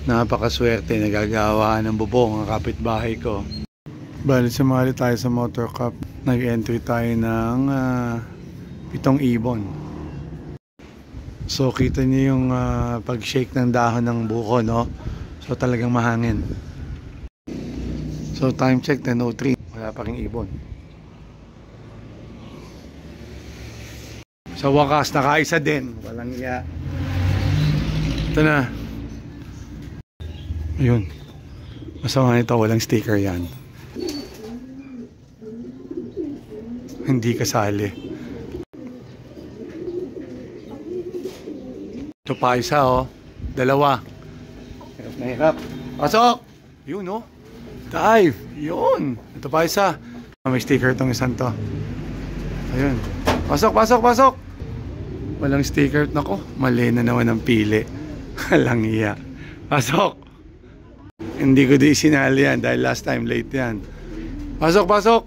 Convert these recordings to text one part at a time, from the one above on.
Napakaswerte, nagagawa ng bubong ang kapitbahay ko. Bali sumali tayo sa Motor Cup. Nag-entry tayo ng 7 ibon. So kita niyo yung pag-shake ng dahon ng buko, no? So talagang mahangin. So time check 10:03. Wala pa ring ibon. Sa wakas nakaisa din. Walang iya. Ito na. Ayun. Masama nito, walang sticker yan. Hindi kasali. Ito pa isa, oh. Dalawa. Hirap na hirap. Pasok! Yun, oh. Dive! Yun. Ito pa isa. May sticker itong isang to. Ayun. Pasok, pasok, pasok! Walang sticker. Nako, mali na naman ang pili. Walang iya. Pasok! Hindi ko di sinali yan dahil last time late yan. Pasok, pasok!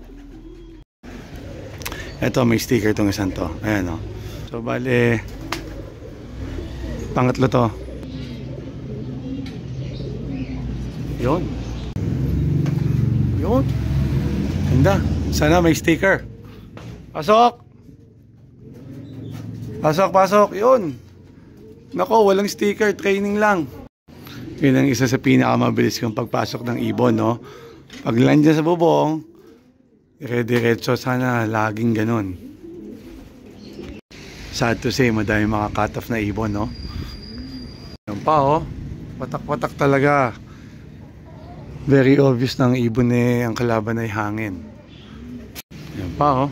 Ito, may sticker itong isang to. Ayan, o. So, bali, pangatlo to. Yun. Yun. Ganda. Sana may sticker. Pasok! Pasok, pasok. Yun. Nako, walang sticker. Training lang. Yun ang isa sa pinakamabilis kong pagpasok ng ibon, no? Pag land dyan sa bubong, dire-diretso, sana laging ganun. Sad to say, madami mga cut-off na ibon, no? Yan pa, oh. Patak-patak talaga. Very obvious ng ibon eh, ang kalaban ay hangin. Yan pa, oh.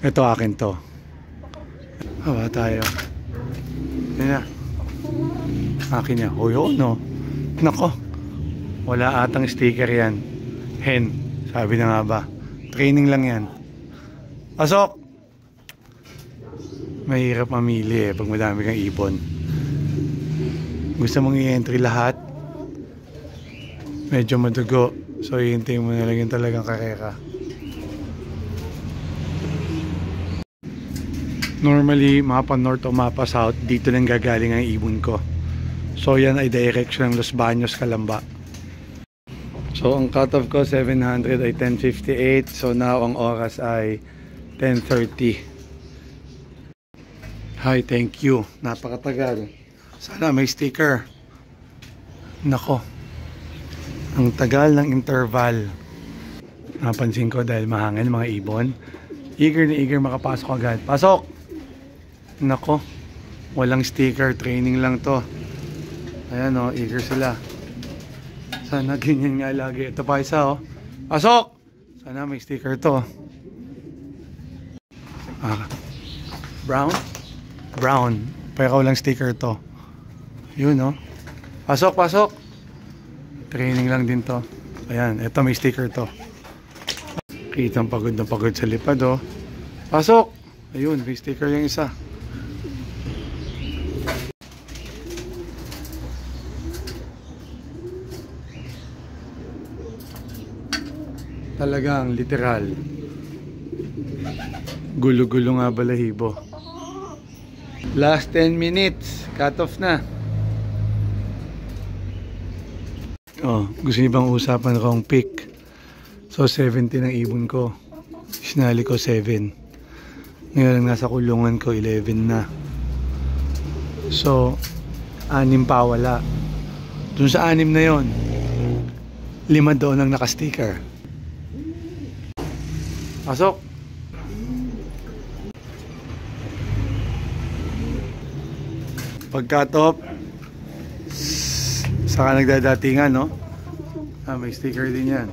Ito akin to. Hawa tayo. Yan na. Akin niya. O yun, no? Nako. Wala atang sticker yan. Hen. Sabi na nga ba. Training lang yan. Pasok! Mahirap mamili eh pag madami kang ibon. Gusto mong i-entry lahat. Medyo madugo. So ihintayin mo na lang yung talagang karera. Normally, mapa north o mapa south, dito lang gagaling ang ibon ko. So yan ay direction ng Los Baños, Calamba. So ang cutoff ko 700 ay 10:58. So now ang oras ay 10:30. Hi, thank you. Napakatagal. Sana may sticker. Nako. Ang tagal ng interval. Napansin ko dahil mahangin mga ibon. Eager na eager makapasok agad. Pasok! Nako. Walang sticker. Training lang to. Ayan, oh, eager sila. Sana ganyan nga lagi. Ito pa isa, oh. Pasok! Sana may sticker to. Brown? Brown. Pero walang sticker to. Yun, oh. Pasok, pasok! Training lang din to. Ayan, ito may sticker to. Kitang pagod na pagod sa lipad, oh. Pasok! Ayun, may sticker yung isa. Talagang literal. Gulo-gulo nga balahibo. Last 10 minutes. Cut off na. Oh, gusto niyo bang usapan kong pick? So 70 ng ibon ko. Sinali ko 7. Ngayon nasa kulungan ko 11 na. So 6 pa wala. Dun sa 6 na yon, 5 doon ang naka-sticker. Pasok. Pagka-top, saka nagdadatingan, no? May sticker din yan.